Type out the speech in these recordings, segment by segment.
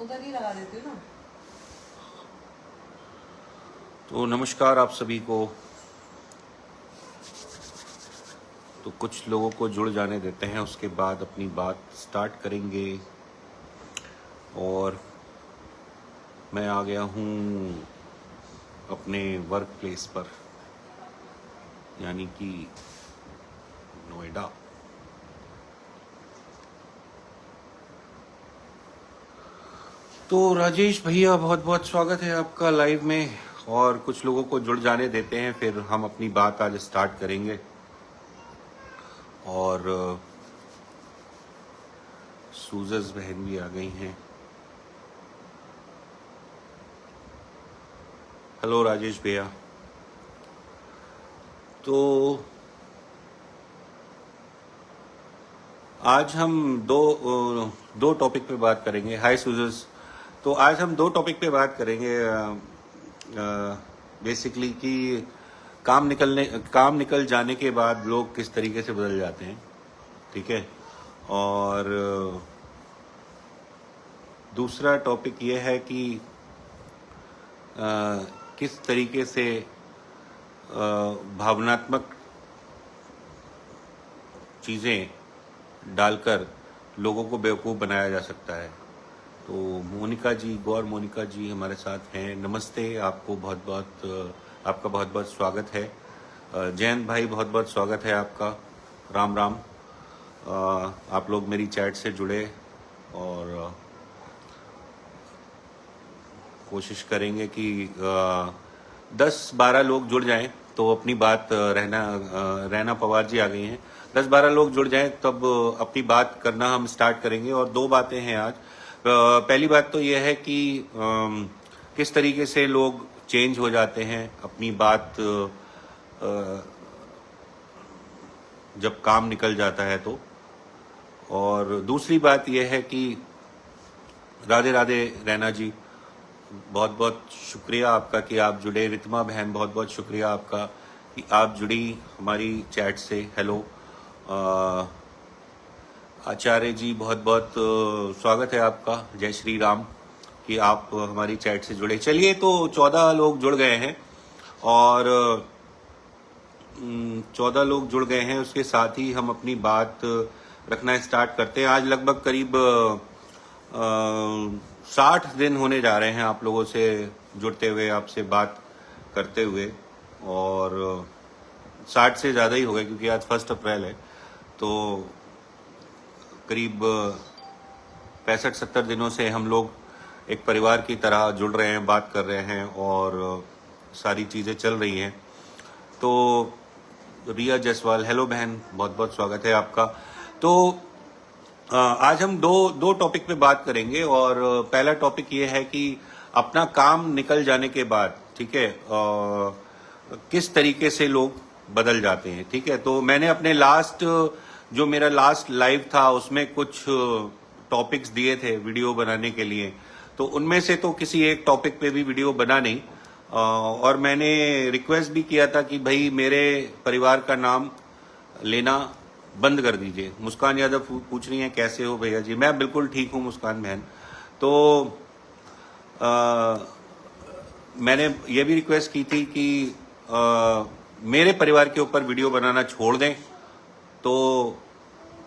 उधर ही लगा देती हूँ ना। तो नमस्कार आप सभी को। तो कुछ लोगों को जुड़ जाने देते हैं, उसके बाद अपनी बात स्टार्ट करेंगे। और मैं आ गया हूँ अपने वर्क प्लेस पर, यानी कि नोएडा। तो राजेश भैया, बहुत बहुत स्वागत है आपका लाइव में। और कुछ लोगों को जुड़ जाने देते हैं, फिर हम अपनी बात आज स्टार्ट करेंगे। और सूजस बहन भी आ गई हैं। हेलो राजेश भैया। तो आज हम दो टॉपिक पे बात करेंगे। हाय सूजस। तो आज हम दो टॉपिक पे बात करेंगे, बेसिकली कि काम निकल जाने के बाद लोग किस तरीके से बदल जाते हैं, ठीक है। और दूसरा टॉपिक ये है कि किस तरीके से भावनात्मक चीज़ें डालकर लोगों को बेवकूफ़ बनाया जा सकता है। तो मोनिका जी, गौर मोनिका जी हमारे साथ हैं। नमस्ते, आपको आपका बहुत बहुत स्वागत है। जयंत भाई, बहुत बहुत स्वागत है आपका। राम राम। आप लोग मेरी चैट से जुड़े और कोशिश करेंगे कि 10-12 लोग जुड़ जाएं तो अपनी बात रहना पवार जी आ गई हैं। 10-12 लोग जुड़ जाएं तब अपनी बात करना हम स्टार्ट करेंगे। और दो बातें हैं आज। पहली बात तो यह है कि किस तरीके से लोग चेंज हो जाते हैं अपनी बात जब काम निकल जाता है तो। और दूसरी बात यह है कि राधे राधे रैना जी, बहुत बहुत शुक्रिया आपका कि आप जुड़े। रितमा बहन, बहुत बहुत शुक्रिया आपका कि आप जुड़ी हमारी चैट से। हेलो आचार्य जी, बहुत बहुत स्वागत है आपका। जय श्री राम कि आप हमारी चैट से जुड़े। चलिए, तो 14 लोग जुड़ गए हैं और 14 लोग जुड़ गए हैं, उसके साथ ही हम अपनी बात रखना स्टार्ट करते हैं। आज लगभग करीब 60 दिन होने जा रहे हैं आप लोगों से जुड़ते हुए, आपसे बात करते हुए। और 60 से ज़्यादा ही हो गए क्योंकि आज 1 अप्रैल है। तो करीब 65-70 दिनों से हम लोग एक परिवार की तरह जुड़ रहे हैं, बात कर रहे हैं और सारी चीज़ें चल रही हैं। तो रिया जायसवाल, हेलो बहन, बहुत बहुत स्वागत है आपका। तो आज हम दो टॉपिक पे बात करेंगे। और पहला टॉपिक ये है कि अपना काम निकल जाने के बाद, ठीक है, किस तरीके से लोग बदल जाते हैं, ठीक है। तो मैंने अपने जो मेरा लास्ट लाइव था उसमें कुछ टॉपिक्स दिए थे वीडियो बनाने के लिए। तो उनमें से तो किसी एक टॉपिक पे भी वीडियो बना नहीं। और मैंने रिक्वेस्ट भी किया था कि भाई मेरे परिवार का नाम लेना बंद कर दीजिए। मुस्कान यादव पूछ रही हैं कैसे हो भैया जी। मैं बिल्कुल ठीक हूँ मुस्कान बहन। तो मैंने ये भी रिक्वेस्ट की थी कि मेरे परिवार के ऊपर वीडियो बनाना छोड़ दें, तो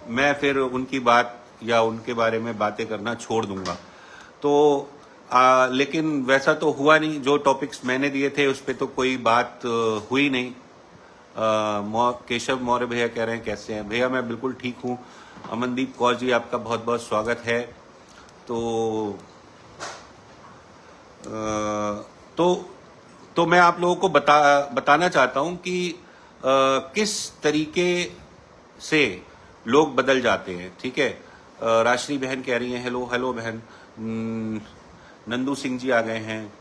मैं फिर उनकी बात या उनके बारे में बातें करना छोड़ दूंगा। तो लेकिन वैसा तो हुआ नहीं। जो टॉपिक्स मैंने दिए थे उस पर तो कोई बात हुई नहीं। केशव मौर्य भैया कह रहे हैं कैसे हैं भैया, मैं बिल्कुल ठीक हूँ। अमनदीप कौर जी, आपका बहुत बहुत स्वागत है। तो मैं आप लोगों को बताना चाहता हूँ कि किस तरीके से लोग बदल जाते हैं, ठीक है। राश्री बहन कह रही हैं हेलो हेलो बहन। नंदू सिंह जी आ गए हैं।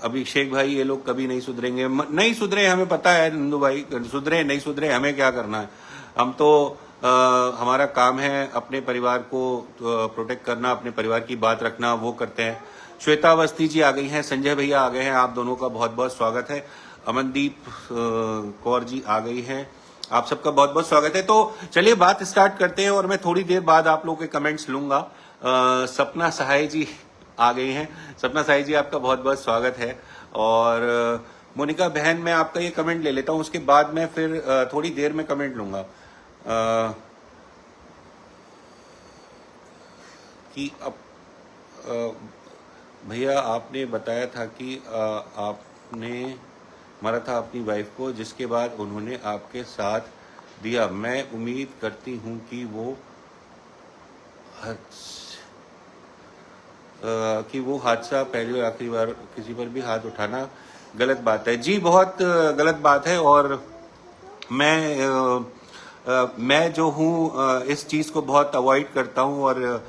अभिषेक भाई, ये लोग कभी नहीं सुधरेंगे। नहीं सुधरे, हमें पता है नंदू भाई। सुधरे नहीं सुधरे हमें क्या करना है। हम तो हमारा काम है अपने परिवार को प्रोटेक्ट करना, अपने परिवार की बात रखना, वो करते हैं। श्वेता अवस्थी जी आ गई हैं, संजय भैया आ गए हैं, आप दोनों का बहुत बहुत स्वागत है। अमनदीप कौर जी आ गई हैं। आप सबका बहुत बहुत स्वागत है। तो चलिए बात स्टार्ट करते हैं और मैं थोड़ी देर बाद आप लोगों के कमेंट्स लूंगा। सपना सहाय जी आ गई हैं। सपना सहाय जी आपका बहुत बहुत स्वागत है। और मोनिका बहन मैं आपका ये कमेंट ले लेता हूं, उसके बाद मैं फिर थोड़ी देर में कमेंट लूंगा। कि अब भैया आपने बताया था कि आपने मारा था अपनी वाइफ को, जिसके बाद उन्होंने आपके साथ दिया। मैं उम्मीद करती हूँ कि वो हादसा पहली और आखिरी बार किसी पर भी हाथ उठाना गलत बात है। जी बहुत गलत बात है। और मैं जो हूँ इस चीज़ को बहुत अवॉइड करता हूँ और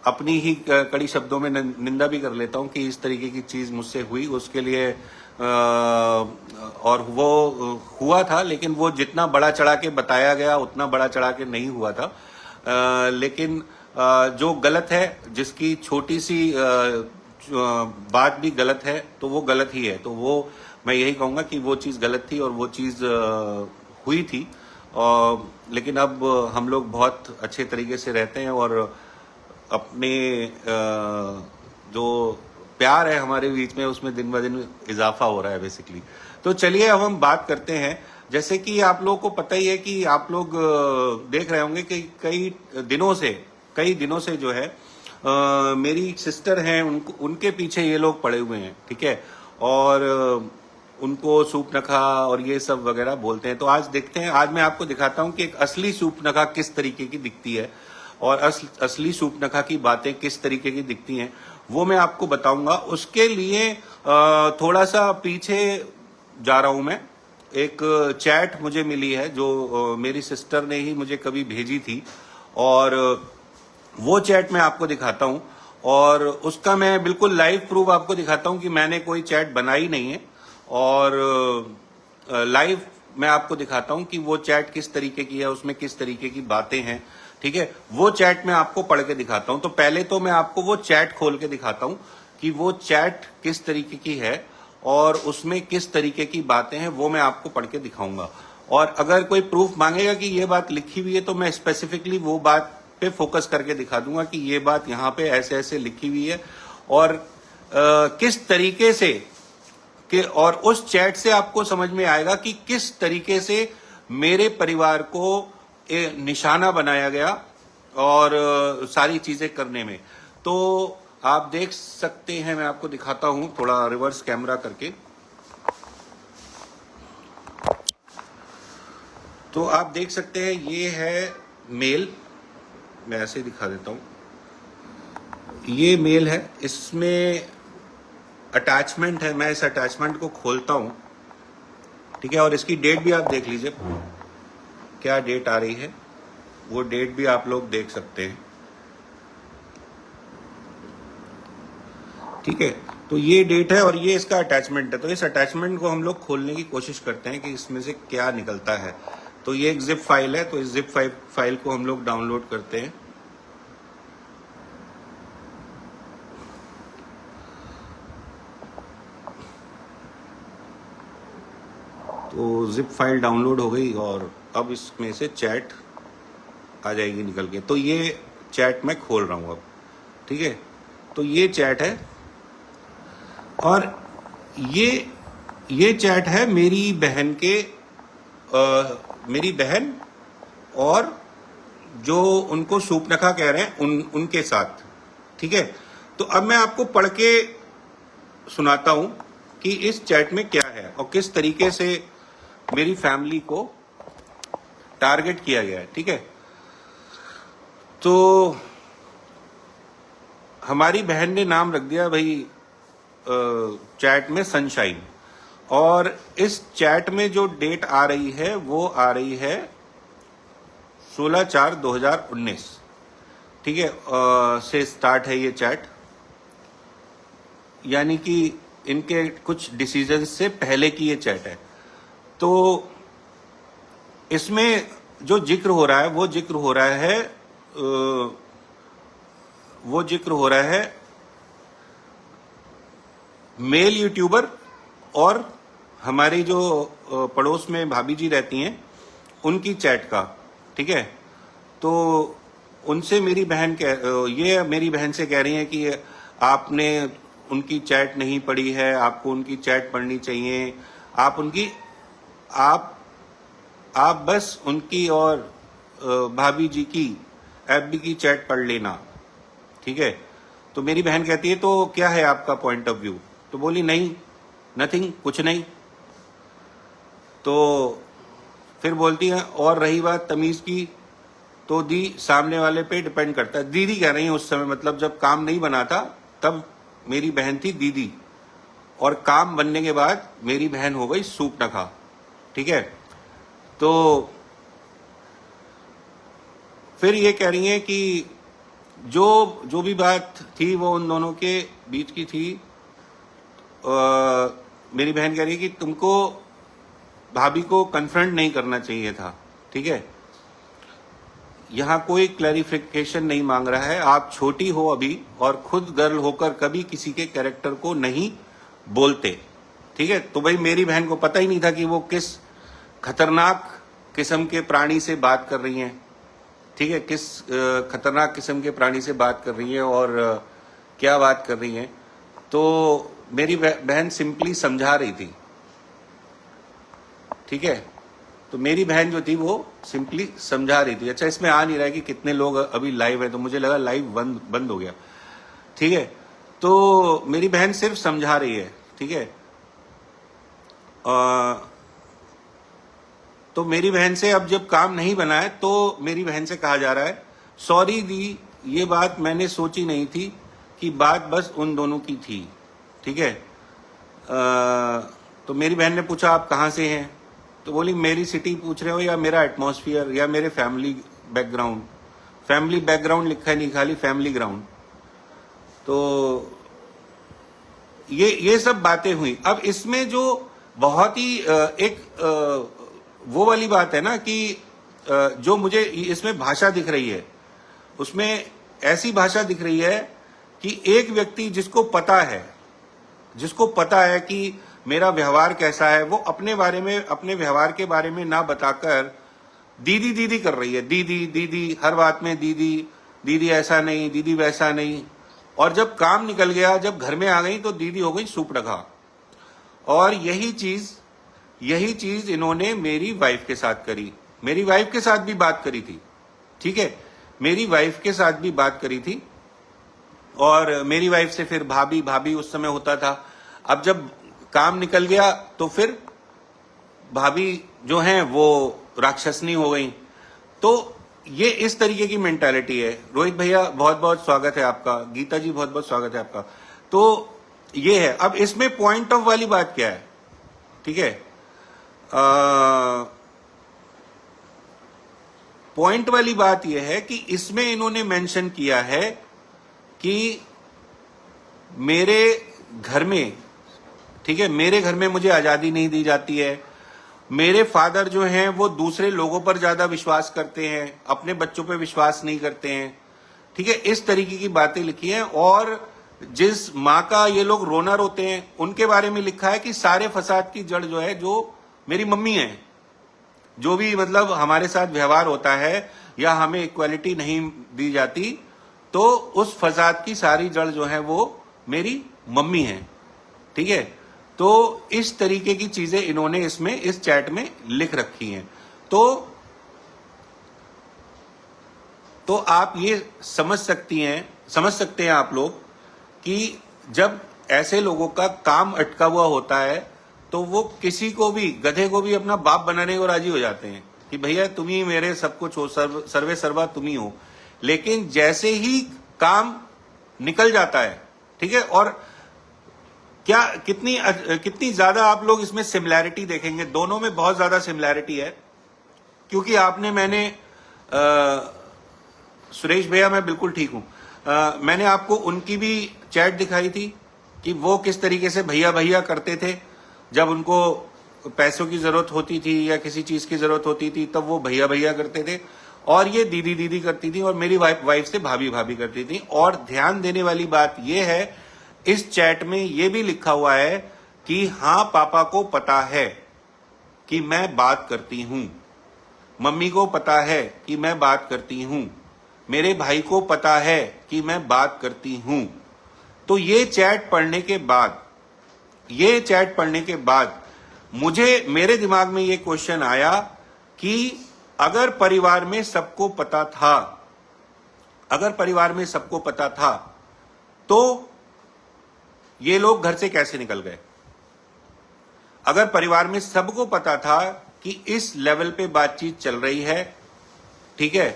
अपनी ही कड़ी शब्दों में निंदा भी कर लेता हूँ कि इस तरीके की चीज़ मुझसे हुई। उसके लिए और वो हुआ था, लेकिन वो जितना बड़ा चढ़ा के बताया गया उतना बड़ा चढ़ा के नहीं हुआ था। लेकिन जो गलत है, जिसकी छोटी सी बात भी गलत है तो वो गलत ही है। तो वो मैं यही कहूँगा कि वो चीज़ गलत थी और वो चीज़ हुई थी। लेकिन अब हम लोग बहुत अच्छे तरीके से रहते हैं और अपने जो प्यार है हमारे बीच में उसमें दिन ब दिन इजाफा हो रहा है बेसिकली। तो चलिए अब हम बात करते हैं। जैसे कि आप लोगों को पता ही है कि आप लोग देख रहे होंगे कि कई दिनों से जो है मेरी सिस्टर हैं, उनके पीछे ये लोग पड़े हुए हैं, ठीक है। और उनको सूप नखा और ये सब वगैरह बोलते हैं। तो आज देखते हैं, आज मैं आपको दिखाता हूं कि एक असली सूप नखा किस तरीके की दिखती है और असली सूप नखा की बातें किस तरीके की दिखती हैं, वो मैं आपको बताऊंगा। उसके लिए थोड़ा सा पीछे जा रहा हूं मैं। एक चैट मुझे मिली है जो मेरी सिस्टर ने ही मुझे कभी भेजी थी और वो चैट मैं आपको दिखाता हूं और उसका मैं बिल्कुल लाइव प्रूफ आपको दिखाता हूं कि मैंने कोई चैट बनाई नहीं है। और लाइव मैं आपको दिखाता हूं कि वो चैट किस तरीके की है, उसमें किस तरीके की बातें हैं, ठीक है। वो चैट मैं आपको पढ़ के दिखाता हूं। तो पहले तो मैं आपको वो चैट खोल के दिखाता हूं कि वो चैट किस तरीके की है और उसमें किस तरीके की बातें हैं, वो मैं आपको पढ़ के दिखाऊंगा। और अगर कोई प्रूफ मांगेगा कि ये बात लिखी हुई है तो मैं स्पेसिफिकली वो बात पे फोकस करके दिखा दूंगा कि ये बात यहाँ पे ऐसे ऐसे लिखी हुई है और किस तरीके से और उस चैट से आपको समझ में आएगा कि किस तरीके से मेरे परिवार को निशाना बनाया गया और सारी चीजें करने में। तो आप देख सकते हैं, मैं आपको दिखाता हूं थोड़ा रिवर्स कैमरा करके। तो आप देख सकते हैं ये है मेल, मैं ऐसे ही दिखा देता हूं। ये मेल है, इसमें अटैचमेंट है। मैं इस अटैचमेंट को खोलता हूं, ठीक है। और इसकी डेट भी आप देख लीजिए, क्या डेट आ रही है, वो डेट भी आप लोग देख सकते हैं, ठीक है। तो ये डेट है और ये इसका अटैचमेंट है। तो इस अटैचमेंट को हम लोग खोलने की कोशिश करते हैं कि इसमें से क्या निकलता है। तो ये एक जिप फाइल है, तो इस जिप फाइल को हम लोग डाउनलोड करते हैं। तो जिप फाइल डाउनलोड हो गई और अब इसमें से चैट आ जाएगी निकल के। तो ये चैट मैं खोल रहा हूं अब, ठीक है। तो ये चैट है और ये चैट है मेरी बहन के मेरी बहन और जो उनको सूपनखा कह रहे हैं उनके साथ, ठीक है। तो अब मैं आपको पढ़ के सुनाता हूं कि इस चैट में क्या है और किस तरीके से मेरी फैमिली को टारगेट किया गया है, ठीक है। तो हमारी बहन ने नाम रख दिया भाई चैट में सनशाइन, और इस चैट में जो डेट आ रही है वो आ रही है 16/4/2019, ठीक है। से स्टार्ट है ये चैट, यानी कि इनके कुछ डिसीजन से पहले की ये चैट है। तो इसमें जो जिक्र हो रहा है वो जिक्र हो रहा है मेल यूट्यूबर और हमारी जो पड़ोस में भाभी जी रहती हैं उनकी चैट का, ठीक है। तो उनसे मेरी बहन ये मेरी बहन से कह रही है कि आपने उनकी चैट नहीं पढ़ी है, आपको उनकी चैट पढ़नी चाहिए, आप उनकी आप बस उनकी और भाभी जी की एफबी की चैट पढ़ लेना, ठीक है। तो मेरी बहन कहती है तो क्या है आपका पॉइंट ऑफ व्यू? तो बोली नहीं, नथिंग, कुछ नहीं। तो फिर बोलती है और रही बात तमीज की, तो दी सामने वाले पे डिपेंड करता है। दीदी कह रही है उस समय, मतलब जब काम नहीं बना था तब मेरी बहन थी दीदी, और काम बनने के बाद मेरी बहन हो गई सूप न खा, ठीक है। तो फिर ये कह रही है कि जो भी बात थी वो उन दोनों के बीच की थी। मेरी बहन कह रही है कि तुमको भाभी को कन्फ्रंट नहीं करना चाहिए था, ठीक है। यहां कोई क्लैरिफिकेशन नहीं मांग रहा है, आप छोटी हो अभी और खुद गर्ल होकर कभी किसी के कैरेक्टर को नहीं बोलते, ठीक है। तो भाई मेरी बहन को पता ही नहीं था कि वो किस खतरनाक किस्म के प्राणी से बात कर रही हैं, ठीक है, किस खतरनाक किस्म के प्राणी से बात कर रही हैं और क्या बात कर रही हैं। तो मेरी बहन सिंपली समझा रही थी, ठीक है। तो मेरी बहन जो थी वो सिंपली समझा रही थी। अच्छा, इसमें आ नहीं रहा है कि कितने लोग अभी लाइव है, तो मुझे लगा लाइव बंद हो गया, ठीक है। तो मेरी बहन सिर्फ समझा रही है, ठीक है। तो मेरी बहन से अब जब काम नहीं बना है तो मेरी बहन से कहा जा रहा है सॉरी दी, ये बात मैंने सोची नहीं थी कि बात बस उन दोनों की थी, ठीक है। तो मेरी बहन ने पूछा आप कहाँ से हैं? तो बोली मेरी सिटी पूछ रहे हो या मेरा एटमॉस्फेयर या मेरे फैमिली बैकग्राउंड? फैमिली बैकग्राउंड लिखा है नहीं, खाली फैमिली ग्राउंड। तो ये सब बातें हुई। अब इसमें जो बहुत ही एक वो वाली बात है ना कि जो मुझे इसमें भाषा दिख रही है, उसमें ऐसी भाषा दिख रही है कि एक व्यक्ति जिसको पता है कि मेरा व्यवहार कैसा है, वो अपने बारे में, अपने व्यवहार के बारे में ना बताकर दीदी दीदी कर रही है। दीदी दीदी, हर बात में दीदी दीदी, ऐसा नहीं, दीदी वैसा नहीं। और जब काम निकल गया, जब घर में आ गई तो दीदी हो गई सूप रखा। और यही चीज इन्होंने मेरी वाइफ के साथ करी। मेरी वाइफ के साथ भी बात करी थी, ठीक है, मेरी वाइफ के साथ भी बात करी थी। और मेरी वाइफ से फिर भाभी भाभी उस समय होता था। अब जब काम निकल गया तो फिर भाभी जो हैं वो राक्षसनी हो गई। तो ये इस तरीके की मेंटालिटी है। रोहित भैया बहुत बहुत स्वागत है आपका, गीता जी बहुत बहुत स्वागत है आपका। तो ये है। अब इसमें पॉइंट ऑफ वाली बात क्या है, ठीक है। पॉइंट वाली बात यह है कि इसमें इन्होंने मेंशन किया है कि मेरे घर में, ठीक है, मेरे घर में मुझे आजादी नहीं दी जाती है। मेरे फादर जो हैं वो दूसरे लोगों पर ज्यादा विश्वास करते हैं, अपने बच्चों पे विश्वास नहीं करते हैं, ठीक है। इस तरीके की बातें लिखी हैं। और जिस माँ का ये लोग रोना रोते हैं उनके बारे में लिखा है कि सारे फसाद की जड़ जो है, जो मेरी मम्मी है, जो भी मतलब हमारे साथ व्यवहार होता है या हमें इक्वालिटी नहीं दी जाती, तो उस फसाद की सारी जड़ जो है वो मेरी मम्मी है, ठीक है। तो इस तरीके की चीजें इन्होंने इसमें इस चैट में लिख रखी हैं। तो आप ये समझ सकते हैं आप लोग कि जब ऐसे लोगों का काम अटका हुआ होता है तो वो किसी को भी, गधे को भी अपना बाप बनाने को राजी हो जाते हैं कि भैया तुम ही मेरे सब कुछ हो, सर्वे सर्वा तुम ही हो। लेकिन जैसे ही काम निकल जाता है, ठीक है, और क्या कितनी ज्यादा आप लोग इसमें सिमिलैरिटी देखेंगे, दोनों में बहुत ज्यादा सिमिलैरिटी है। क्योंकि मैंने सुरेश भैया मैं बिल्कुल ठीक हूं, मैंने आपको उनकी भी चैट दिखाई थी कि वो किस तरीके से भैया भैया करते थे। जब उनको पैसों की जरूरत होती थी या किसी चीज की जरूरत होती थी तब वो भैया भैया करते थे, और ये दीदी दीदी करती थी, और मेरी वाइफ से भाभी भाभी करती थी। और ध्यान देने वाली बात ये है, इस चैट में ये भी लिखा हुआ है कि हाँ पापा को पता है कि मैं बात करती हूं, मम्मी को पता है कि मैं बात करती हूं, मेरे भाई को पता है कि मैं बात करती हूं। तो ये चैट पढ़ने के बाद मुझे मेरे दिमाग में ये क्वेश्चन आया कि अगर परिवार में सबको पता था तो ये लोग घर से कैसे निकल गए? अगर परिवार में सबको पता था कि इस लेवल पे बातचीत चल रही है, ठीक है,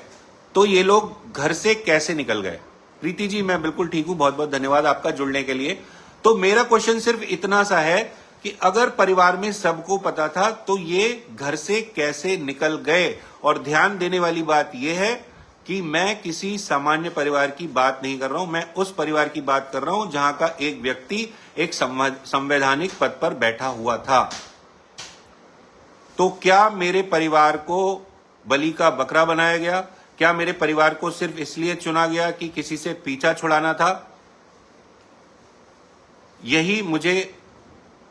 तो ये लोग घर से कैसे निकल गए? प्रीति जी, मैं बिल्कुल ठीक हूं, बहुत बहुत धन्यवाद आपका जुड़ने के लिए। तो मेरा क्वेश्चन सिर्फ इतना सा है कि अगर परिवार में सबको पता था तो ये घर से कैसे निकल गए? और ध्यान देने वाली बात यह है कि मैं किसी सामान्य परिवार की बात नहीं कर रहा हूं, मैं उस परिवार की बात कर रहा हूं जहां का एक व्यक्ति एक संवैधानिक पद पर बैठा हुआ था। तो क्या मेरे परिवार को बलि का बकरा बनाया गया? क्या मेरे परिवार को सिर्फ इसलिए चुना गया कि किसी से पीछा छुड़ाना था?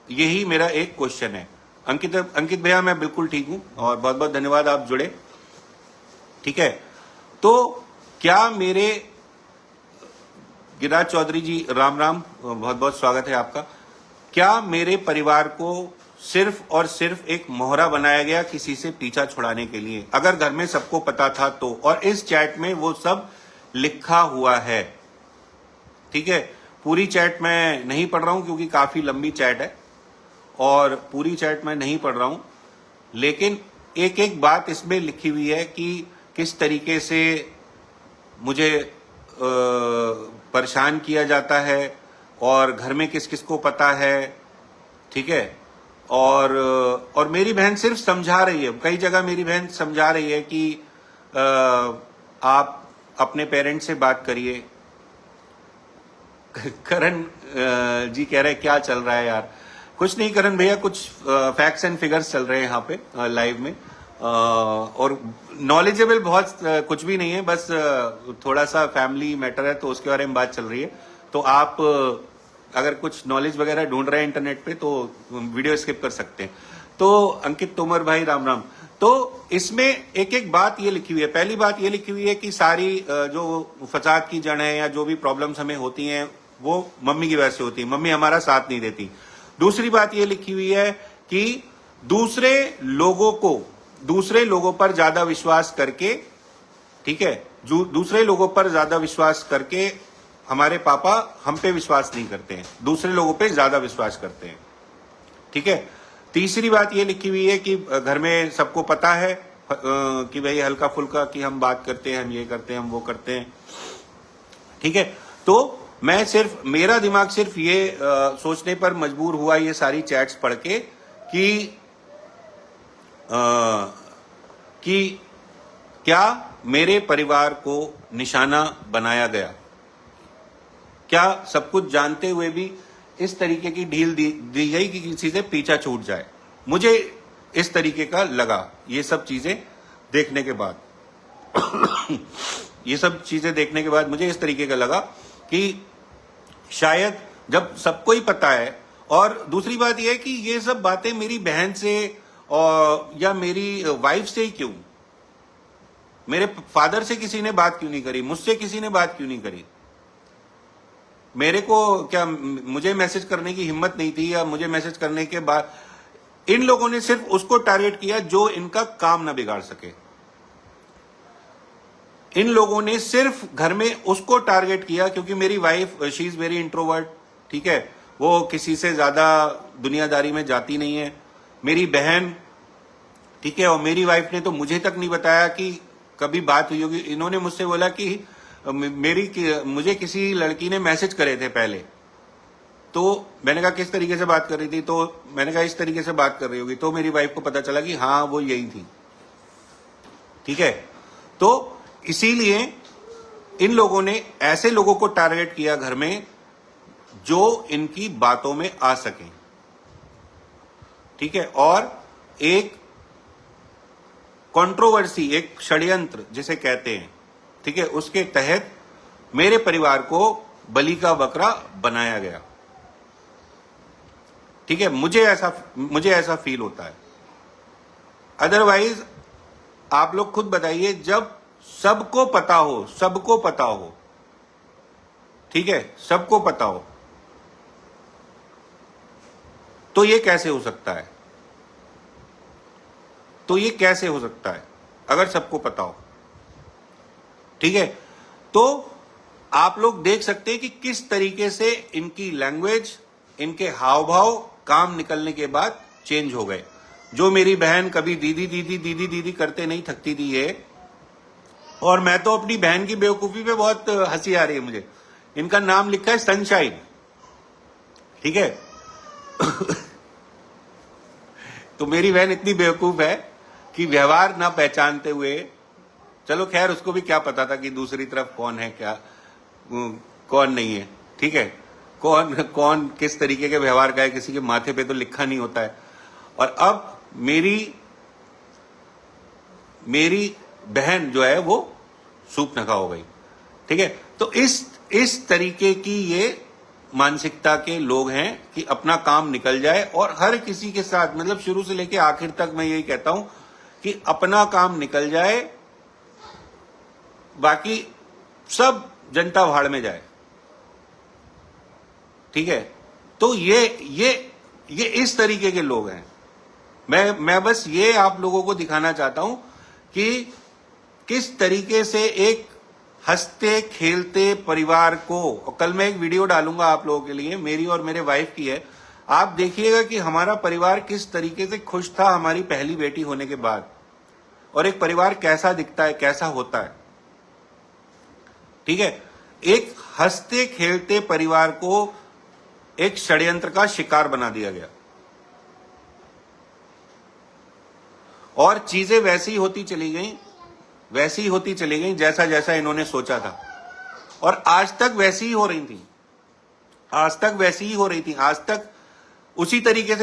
यही मेरा एक क्वेश्चन है। अंकित भैया, मैं बिल्कुल ठीक हूं और बहुत बहुत धन्यवाद, आप जुड़े, ठीक है। तो क्या मेरे गिरिराज चौधरी जी, राम राम, बहुत बहुत स्वागत है आपका। क्या मेरे परिवार को सिर्फ और सिर्फ एक मोहरा बनाया गया किसी से पीछा छुड़ाने के लिए? अगर घर में सबको पता था तो, और इस चैट में वो सब लिखा हुआ है, ठीक है। पूरी चैट मैं नहीं पढ़ रहा हूं क्योंकि काफी लंबी चैट है और पूरी चैट मैं नहीं पढ़ रहा हूं, लेकिन एक एक बात इसमें लिखी हुई है कि किस तरीके से मुझे परेशान किया जाता है और घर में किस किस को पता है, ठीक है। और मेरी बहन सिर्फ समझा रही है, कई जगह मेरी बहन समझा रही है कि आप अपने पेरेंट्स से बात करिए। करण जी कह रहे क्या चल रहा है यार? कुछ नहीं करण भैया, कुछ फैक्ट्स एंड फिगर्स चल रहे हैं यहाँ पे लाइव में, और नॉलेजेबल बहुत कुछ भी नहीं है, बस थोड़ा सा फैमिली मैटर है तो उसके बारे में बात चल रही है। तो आप अगर कुछ नॉलेज वगैरह ढूंढ रहे हैं इंटरनेट पे तो वीडियो स्किप कर सकते हैं। तो अंकित तोमर भाई, राम राम। तो इसमें एक एक बात ये लिखी हुई है। पहली बात ये लिखी हुई है कि सारी जो फसाद की जड़ है या जो भी प्रॉब्लम्स हमें होती हैं वो मम्मी की वजह से होती है, मम्मी हमारा साथ नहीं देती। दूसरी बात ये लिखी हुई है कि दूसरे लोगों पर ज्यादा विश्वास करके, ठीक है, जो दूसरे लोगों पर ज्यादा विश्वास करके हमारे पापा हम पे विश्वास नहीं करते हैं, दूसरे लोगों पे ज्यादा विश्वास करते हैं, ठीक है। तीसरी बात ये लिखी हुई है कि घर में सबको पता है कि भाई हल्का फुल्का कि हम बात करते हैं, हम ये करते हैं, हम वो करते हैं, ठीक है। तो मैं सिर्फ, मेरा दिमाग सिर्फ ये सोचने पर मजबूर हुआ ये सारी चैट्स पढ़ के कि क्या मेरे परिवार को निशाना बनाया गया? क्या सब कुछ जानते हुए भी इस तरीके की ढील दी गई कि किसी से पीछा छूट जाए? मुझे इस तरीके का लगा ये सब चीजें देखने के बाद मुझे इस तरीके का लगा कि शायद जब सबको ही पता है, और दूसरी बात यह है कि ये सब बातें मेरी बहन से और या मेरी वाइफ से ही क्यों, मेरे फादर से किसी ने बात क्यों नहीं करी, मुझसे किसी ने बात क्यों नहीं करी? मेरे को क्या, मुझे मैसेज करने की हिम्मत नहीं थी, या मुझे मैसेज करने के बाद इन लोगों ने सिर्फ उसको टारगेट किया जो इनका काम ना बिगाड़ सके। इन लोगों ने सिर्फ घर में उसको टारगेट किया क्योंकि मेरी wife, she is very introvert, ठीक है, वो किसी से ज्यादा दुनियादारी में जाती नहीं है। मेरी बहन, ठीक है, और मेरी वाइफ ने तो मुझे तक नहीं बताया कि कभी बात हुई होगी। इन्होंने मुझसे बोला कि मुझे किसी लड़की ने मैसेज करे थे पहले, तो मैंने कहा किस तरीके से बात कर रही थी, तो मैंने कहा इस तरीके से बात कर रही होगी, तो मेरी वाइफ को पता चला कि हाँ वो यही थी, ठीक है। तो इसीलिए इन लोगों ने ऐसे लोगों को टारगेट किया घर में जो इनकी बातों में आ सके, ठीक है। और एक कंट्रोवर्सी, एक षड्यंत्र जिसे कहते हैं, ठीक है, उसके तहत मेरे परिवार को बलि का बकरा बनाया गया, ठीक है। मुझे ऐसा फील होता है। अदरवाइज आप लोग खुद बताइए, जब सबको पता हो, ठीक है, सबको पता हो, तो ये कैसे हो सकता है? तो ये कैसे हो सकता है अगर सबको पता हो? ठीक है, तो आप लोग देख सकते हैं कि किस तरीके से इनकी लैंग्वेज, इनके हाव भाव काम निकलने के बाद चेंज हो गए। जो मेरी बहन कभी दीदी दीदी दीदी दीदी करते नहीं थकती थी ये, और मैं तो अपनी बहन की बेवकूफी पे बहुत हंसी आ रही है मुझे। इनका नाम लिखा है सनशाइन, ठीक है। तो मेरी बहन इतनी बेवकूफ है कि व्यवहार ना पहचानते हुए, चलो खैर उसको भी क्या पता था कि दूसरी तरफ कौन है, क्या कौन नहीं है, ठीक है, कौन कौन किस तरीके के व्यवहार का है, किसी के माथे पे तो लिखा नहीं होता है। और अब मेरी बहन जो है वो सूपनखा हो गई, ठीक है। तो इस तरीके की ये मानसिकता के लोग हैं कि अपना काम निकल जाए, और हर किसी के साथ, मतलब शुरू से लेके आखिर तक मैं यही कहता हूं कि अपना काम निकल जाए, बाकी सब जनता भाड़ में जाए, ठीक है। तो ये इस तरीके के लोग हैं। मैं बस ये आप लोगों को दिखाना चाहता हूं कि किस तरीके से एक हंसते खेलते परिवार को, और कल मैं एक वीडियो डालूंगा आप लोगों के लिए, मेरी और मेरे वाइफ की है, आप देखिएगा कि हमारा परिवार किस तरीके से खुश था हमारी पहली बेटी होने के बाद, और एक परिवार कैसा दिखता है, कैसा होता है, ठीक है। एक हंसते खेलते परिवार को एक षड्यंत्र का शिकार बना दिया गया, और चीजें वैसी होती चली गई जैसा जैसा इन्होंने सोचा था, और आज तक वैसी ही हो रही थी, आज तक उसी तरीके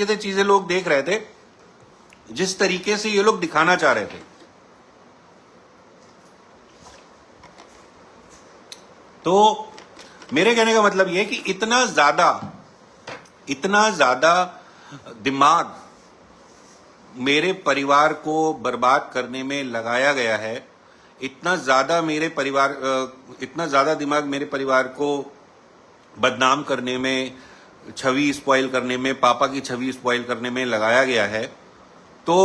से चीजें लोग देख रहे थे जिस तरीके से ये लोग दिखाना चाह रहे थे। तो मेरे कहने का मतलब यह है कि इतना ज्यादा दिमाग मेरे परिवार को बर्बाद करने में लगाया गया है, इतना ज्यादा दिमाग मेरे परिवार को बदनाम करने में, छवि स्पॉइल करने में, पापा की छवि स्पॉइल करने में लगाया गया है। तो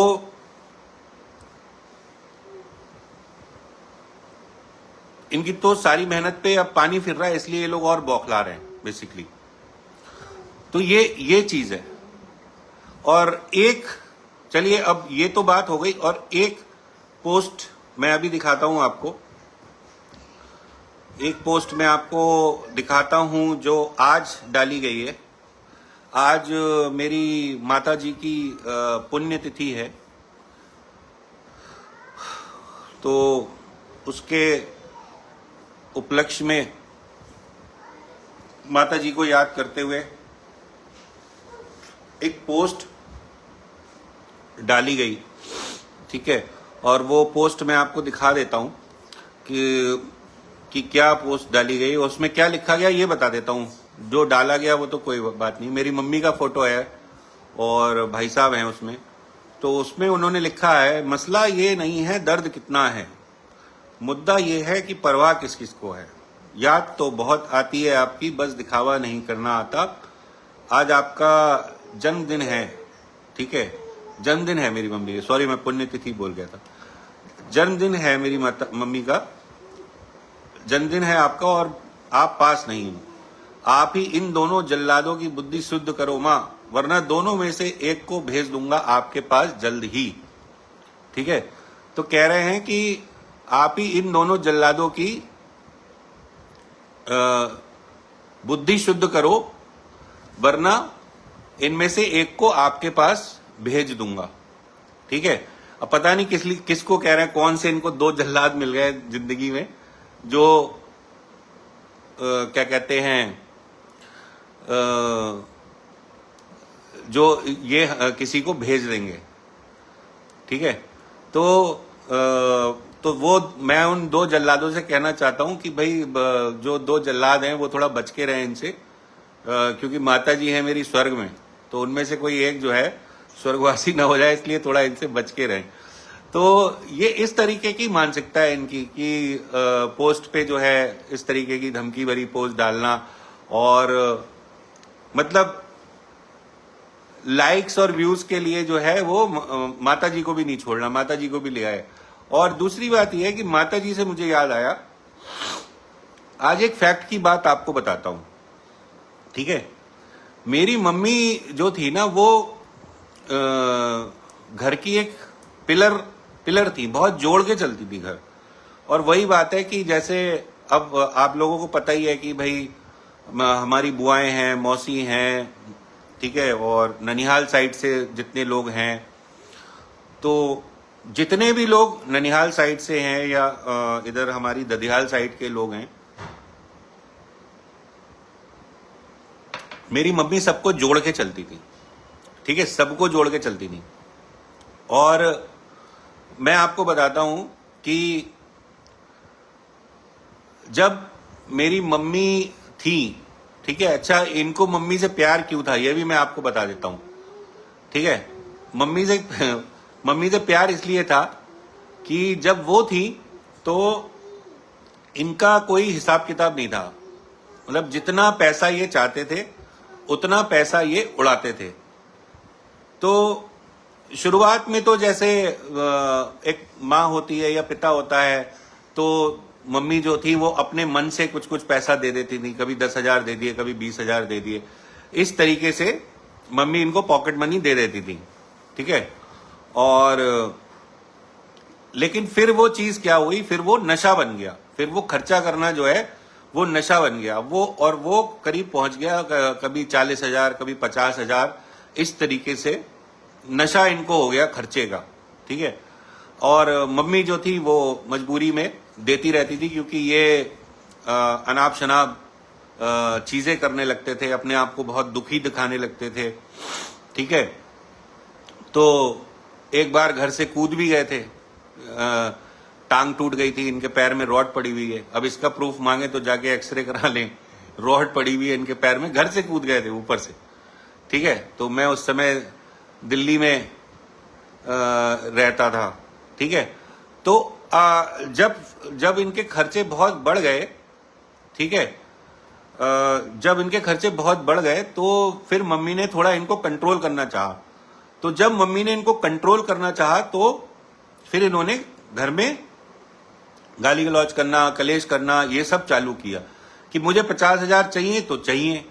इनकी तो सारी मेहनत पे अब पानी फिर रहा है, इसलिए ये लोग और बौखला रहे हैं बेसिकली। तो ये चीज है। और एक, चलिए अब ये तो बात हो गई, और एक पोस्ट मैं अभी दिखाता हूं आपको, जो आज डाली गई है। आज मेरी माता जी की पुण्यतिथि है, तो उसके उपलक्ष्य में माता जी को याद करते हुए एक पोस्ट डाली गई, ठीक है। और वो पोस्ट मैं आपको दिखा देता हूं कि क्या पोस्ट डाली गई, उसमें क्या लिखा गया ये बता देता हूं। जो डाला गया वो तो कोई बात नहीं, मेरी मम्मी का फोटो है और भाई साहब हैं उसमें। तो उसमें उन्होंने लिखा है, मसला ये नहीं है दर्द कितना है, मुद्दा ये है कि परवाह किस किस को है। याद तो बहुत आती है आपकी, बस दिखावा नहीं करना आता। आज आपका जन्मदिन है, ठीक है, जन्मदिन है मेरी मम्मी का, सॉरी मैं पुण्यतिथि बोल गया था। जन्मदिन है मेरी मम्मी का, जन्मदिन है आपका, और आप पास नहीं हो। आप ही इन दोनों जल्लादों की बुद्धि शुद्ध करो मां, वरना दोनों में से एक को भेज दूंगा आपके पास जल्द ही, ठीक है। तो कह रहे हैं कि आप ही इन दोनों जल्लादों की बुद्धि शुद्ध करो, वरना इनमें से एक को आपके पास भेज दूंगा, ठीक है। अब पता नहीं किसको कह रहे हैं, कौन से इनको दो जल्लाद मिल गए जिंदगी में जो क्या कहते हैं, जो ये किसी को भेज देंगे, ठीक है। तो वो मैं उन दो जल्लादों से कहना चाहता हूं कि भाई जो दो जल्लाद हैं वो थोड़ा बच के रहें इनसे, क्योंकि माता जी है मेरी स्वर्ग में, तो उनमें से कोई एक जो है स्वर्गवासी ना हो जाए, इसलिए थोड़ा इनसे बच के रहें। तो ये इस तरीके की मानसिकता है इनकी कि पोस्ट पे जो है इस तरीके की धमकी भरी पोस्ट डालना, और मतलब लाइक्स और व्यूज के लिए जो है वो माता जी को भी नहीं छोड़ना, माता जी को भी ले आए। और दूसरी बात यह है कि माता जी से मुझे याद आया, आज एक फैक्ट की बात आपको बताता हूं, ठीक है। मेरी मम्मी जो थी ना, वो घर की एक पिलर थी, बहुत जोड़ के चलती थी घर। और वही बात है कि जैसे अब आप लोगों को पता ही है कि भाई हमारी बुआएं हैं, मौसी हैं, ठीक है, और ननिहाल साइड से जितने लोग हैं, तो जितने भी लोग ननिहाल साइड से हैं या इधर हमारी ददिहाल साइड के लोग हैं, मेरी मम्मी सबको जोड़ के चलती थी, ठीक है, सबको जोड़ के चलती थी। और मैं आपको बताता हूं कि जब मेरी मम्मी थी, ठीक है, अच्छा इनको मम्मी से प्यार क्यों था ये भी मैं आपको बता देता हूं, ठीक है। मम्मी से प्यार इसलिए था कि जब वो थी तो इनका कोई हिसाब किताब नहीं था, मतलब जितना पैसा ये चाहते थे उतना पैसा ये उड़ाते थे। तो शुरुआत में तो जैसे एक माँ होती है या पिता होता है, तो मम्मी जो थी वो अपने मन से कुछ कुछ पैसा दे देती थी, कभी 10,000 दे दिए, कभी 20,000 दे दिए, इस तरीके से मम्मी इनको पॉकेट मनी दे देती थी, ठीक है। और लेकिन फिर वो चीज क्या हुई, फिर वो नशा बन गया, फिर वो खर्चा करना जो है वो नशा बन गया वो, और वो करीब पहुंच गया कभी 40,000, कभी 50,000, इस तरीके से नशा इनको हो गया खर्चे का, ठीक है। और मम्मी जो थी वो मजबूरी में देती रहती थी, क्योंकि ये अनाप शनाप चीजें करने लगते थे, अपने आप को बहुत दुखी दिखाने लगते थे, ठीक है। तो एक बार घर से कूद भी गए थे, टांग टूट गई थी, इनके पैर में रॉड पड़ी हुई है। अब इसका प्रूफ मांगे तो जाके एक्सरे करा लें, रॉड पड़ी हुई है इनके पैर में, घर से कूद गए थे ऊपर से, ठीक है। तो मैं उस समय दिल्ली में रहता था, ठीक है। तो जब इनके खर्चे बहुत बढ़ गए, ठीक है, जब इनके खर्चे बहुत बढ़ गए तो फिर मम्मी ने थोड़ा इनको कंट्रोल करना चाहा। तो जब मम्मी ने इनको कंट्रोल करना चाहा तो फिर इन्होंने घर में गाली गलौज करना, कलेश करना, ये सब चालू किया कि मुझे 50,000 चाहिए तो चाहिए,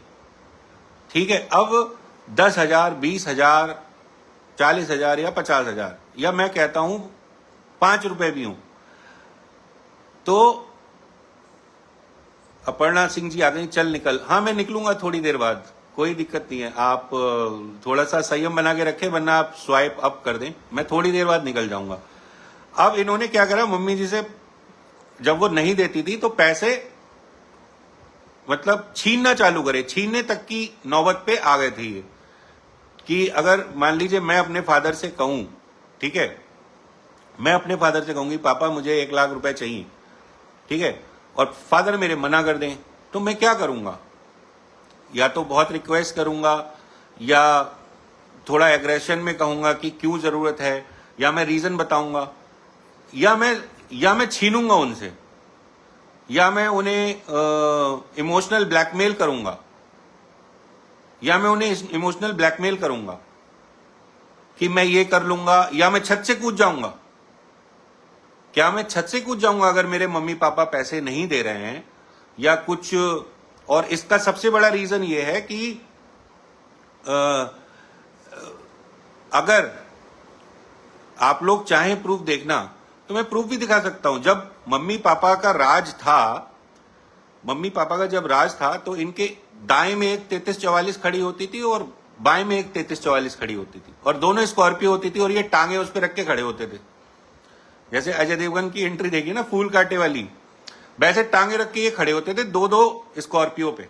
ठीक है। अब 10,000, 20,000, 40,000 या 50,000, या मैं कहता हूं 5 रुपए भी हूं, तो अपर्णा सिंह जी आ गई, चल निकल। हाँ मैं निकलूंगा थोड़ी देर बाद, कोई दिक्कत नहीं है, आप थोड़ा सा संयम बना के रखें, वरना आप स्वाइप अप कर दें, मैं थोड़ी देर बाद निकल जाऊंगा। अब इन्होंने क्या करा, मम्मी जी से जब वो नहीं देती थी तो पैसे मतलब छीनना चालू करे, छीनने तक की नौबत पे आ गए थे ये, कि अगर मान लीजिए मैं अपने फादर से कहूं, ठीक है, मैं अपने फादर से कहूंगी पापा मुझे 1 लाख रुपए चाहिए, ठीक है, और फादर मेरे मना कर दें, तो मैं क्या करूंगा, या तो बहुत रिक्वेस्ट करूंगा, या थोड़ा एग्रेशन में कहूंगा कि क्यों जरूरत है, या मैं रीजन बताऊंगा, या मैं छीनूंगा उनसे, या मैं उन्हें इमोशनल ब्लैकमेल करूंगा, कि मैं ये कर लूंगा, या मैं छत से कूद जाऊंगा। क्या मैं छत से कूद जाऊंगा अगर मेरे मम्मी पापा पैसे नहीं दे रहे हैं या कुछ। और इसका सबसे बड़ा रीजन ये है कि अगर आप लोग चाहें प्रूफ देखना तो मैं प्रूफ भी दिखा सकता हूं। जब मम्मी पापा का राज था, मम्मी पापा का जब राज था, तो इनके दाएं में एक 3344 खड़ी होती थी और बाएं में एक 3344 खड़ी होती थी, और दोनों स्कॉर्पियो होती थी, और ये टांगे उस पर रख के खड़े होते थे। जैसे अजय देवगन की एंट्री देखी ना फूल कांटे वाली, वैसे टांगे रख के ये खड़े होते थे 2-2 स्कॉर्पियो पे,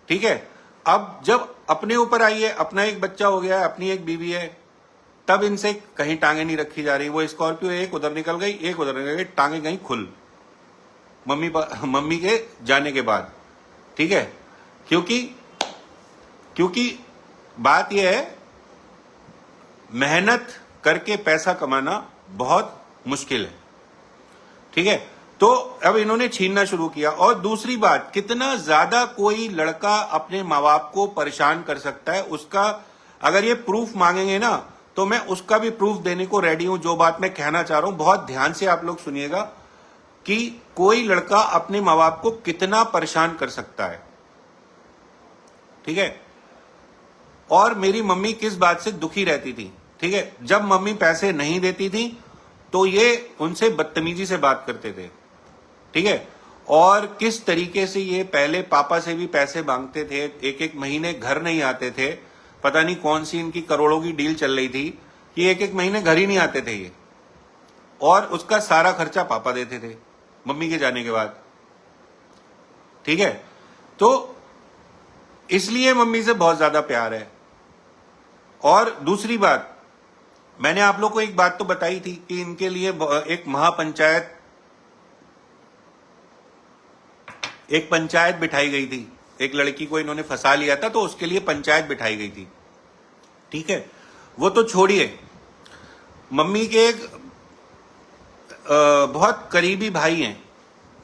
ठीक है। अब जब अपने ऊपर आई है, अपना एक बच्चा हो गया है, अपनी एक बीवी है, तब इनसे कहीं टांगे नहीं रखी जा रही। वो स्कॉर्पियो एक उधर निकल गई, एक उधर निकल गई, टांगे गई खुल मम्मी के जाने के बाद, ठीक है। क्योंकि बात यह है मेहनत करके पैसा कमाना बहुत मुश्किल है, ठीक है। तो अब इन्होंने छीनना शुरू किया। और दूसरी बात, कितना ज्यादा कोई लड़का अपने माँ बाप को परेशान कर सकता है, उसका अगर ये प्रूफ मांगेंगे ना तो मैं उसका भी प्रूफ देने को रेडी हूं। जो बात मैं कहना चाह रहा हूं बहुत ध्यान से आप लोग सुनिएगा कि कोई लड़का अपने माँ बाप को कितना परेशान कर सकता है, ठीक है। और मेरी मम्मी किस बात से दुखी रहती थी, ठीक है। जब मम्मी पैसे नहीं देती थी तो ये उनसे बदतमीजी से बात करते थे, ठीक है। और किस तरीके से ये पहले पापा से भी पैसे मांगते थे, एक एक महीने घर नहीं आते थे। पता नहीं कौन सी इनकी करोड़ों की डील चल रही थी कि एक एक महीने घर ही नहीं आते थे ये, और उसका सारा खर्चा पापा देते थे मम्मी के जाने के बाद, ठीक है। तो इसलिए मम्मी से बहुत ज्यादा प्यार है। और दूसरी बात, मैंने आप लोग को एक बात तो बताई थी कि इनके लिए एक पंचायत बिठाई गई थी। एक लड़की को इन्होंने फंसा लिया था तो उसके लिए पंचायत बिठाई गई थी, ठीक है। वो तो छोड़िए, मम्मी के एक बहुत करीबी भाई हैं,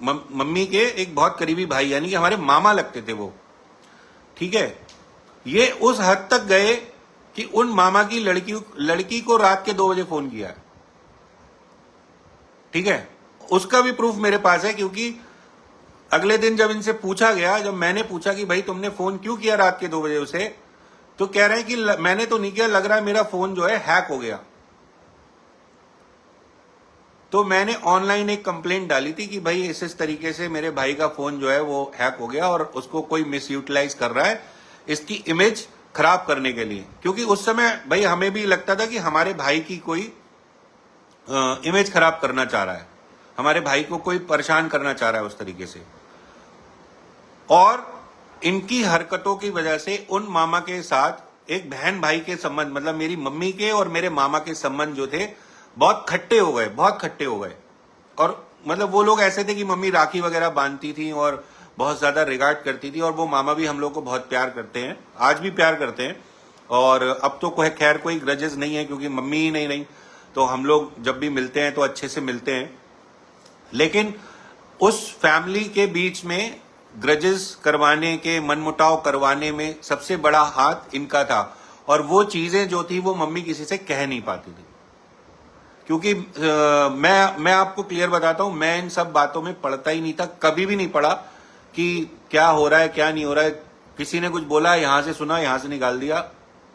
मम्मी के एक बहुत करीबी भाई, यानी कि हमारे मामा लगते थे वो, ठीक है। ये उस हद तक गए कि उन मामा की लड़की को रात के 2 बजे फोन किया है, ठीक है। उसका भी प्रूफ मेरे पास है, क्योंकि अगले दिन जब इनसे पूछा गया, जब मैंने पूछा कि भाई तुमने फोन क्यों किया रात के 2 बजे उसे, तो कह रहे हैं कि मैंने तो नहीं किया, लग रहा है मेरा फोन जो है हैक हो गया। तो मैंने ऑनलाइन एक कंप्लेंट डाली थी कि भाई इस तरीके से मेरे भाई का फोन जो है वो हैक हो गया और उसको कोई मिस यूटिलाइज कर रहा है इसकी इमेज खराब करने के लिए। क्योंकि उस समय भाई हमें भी लगता था कि हमारे भाई की कोई इमेज खराब करना चाह रहा है, हमारे भाई को कोई परेशान करना चाह रहा है उस तरीके से। और इनकी हरकतों की वजह से उन मामा के साथ एक बहन भाई के संबंध, मतलब मेरी मम्मी के और मेरे मामा के संबंध जो थे बहुत खट्टे हो गए, बहुत खट्टे हो गए। और मतलब वो लोग ऐसे थे कि मम्मी राखी वगैरह बांधती थी और बहुत ज्यादा रिगार्ड करती थी, और वो मामा भी हम लोग को बहुत प्यार करते हैं, आज भी प्यार करते हैं। और अब तो खैर कोई ग्रजेस नहीं है, क्योंकि मम्मी ही नहीं रही, तो हम लोग जब भी मिलते हैं तो अच्छे से मिलते हैं। लेकिन उस फैमिली के बीच में ग्रजेस करवाने के, मनमुटाव करवाने में सबसे बड़ा हाथ इनका था। और वो चीजें जो थी वो मम्मी किसी से कह नहीं पाती थी, क्योंकि मैं आपको क्लियर बताता हूं, मैं इन सब बातों में पढ़ता ही नहीं था, कभी भी नहीं पढ़ा कि क्या हो रहा है क्या नहीं हो रहा है। किसी ने कुछ बोला, यहां से सुना, यहां से निकाल दिया।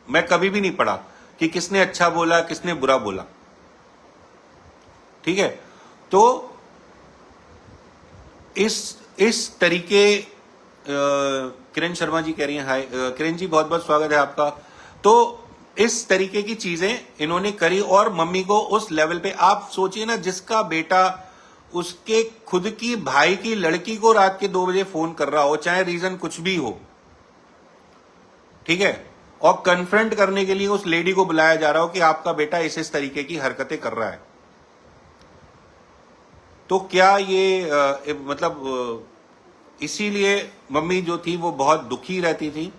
मैं कभी भी नहीं पढ़ा कि किसने अच्छा बोला किसने बुरा बोला, ठीक है। तो इस तरीके किरण शर्मा जी कह रही हैं हाय, किरण जी बहुत बहुत स्वागत है आपका। तो इस तरीके की चीजें इन्होंने करी, और मम्मी को उस लेवल पे, आप सोचिए ना, जिसका बेटा उसके खुद की भाई की लड़की को रात के 2 बजे फोन कर रहा हो, चाहे रीजन कुछ भी हो, ठीक है, और कन्फ्रंट करने के लिए उस लेडी को बुलाया जा रहा हो कि आपका बेटा इस तरीके की हरकतें कर रहा है, तो क्या ये मतलब इसीलिए मम्मी जो थी वो बहुत दुखी रहती थी